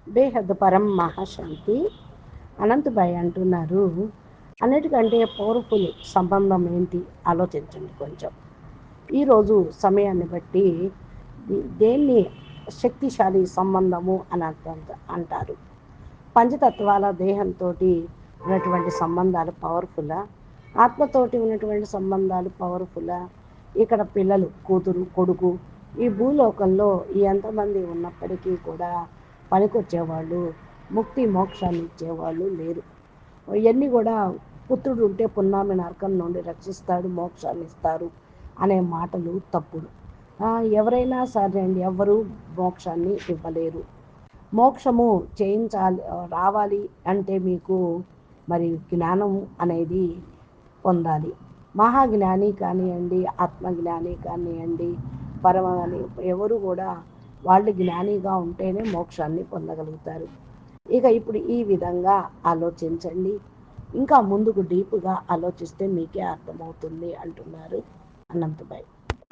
బేహద్ పరం మహాశాంతి. అనంతభాయ్ అంటున్నారు, అన్నిటికంటే పవర్ఫుల్ సంబంధం ఏంటి ఆలోచించండి కొంచెం. ఈరోజు సమయాన్ని బట్టి దేన్ని శక్తిశాలి సంబంధము అని అంటారు. పంచతత్వాల దేహంతో ఉన్నటువంటి సంబంధాలు పవర్ఫుల్లా, ఆత్మతోటి ఉన్నటువంటి సంబంధాలు పవర్ఫుల్లా? ఇక్కడ పిల్లలు, కూతురు, కొడుకు, ఈ భూలోకంలో ఎంతమంది ఉన్నప్పటికీ కూడా పనికొచ్చేవాళ్ళు, ముక్తి మోక్షాన్ని ఇచ్చేవాళ్ళు లేరు. ఇవన్నీ కూడా పుత్రుడు ఉంటే పున్నామి నరకం నుండి రక్షిస్తాడు, మోక్షాన్ని ఇస్తారు అనే మాటలు తప్పుడు. ఎవరైనా సరే అండి, ఎవరు మోక్షాన్ని ఇవ్వలేరు. మోక్షము చేయించాలి, రావాలి అంటే మీకు మరి జ్ఞానం అనేది పొందాలి. మహాజ్ఞాని కానివ్వండి, ఆత్మజ్ఞాని కానివ్వండి, పరమని ఎవరు కూడా వాళ్ళు జ్ఞానిగా ఉంటేనే మోక్షాన్ని పొందగలుగుతారు. ఇక ఇప్పుడు ఈ విధంగా ఆలోచించండి. ఇంకా ముందుకు డీప్గా ఆలోచిస్తే మీకే అర్థమవుతుంది అంటున్నారు అనంతభాయ్.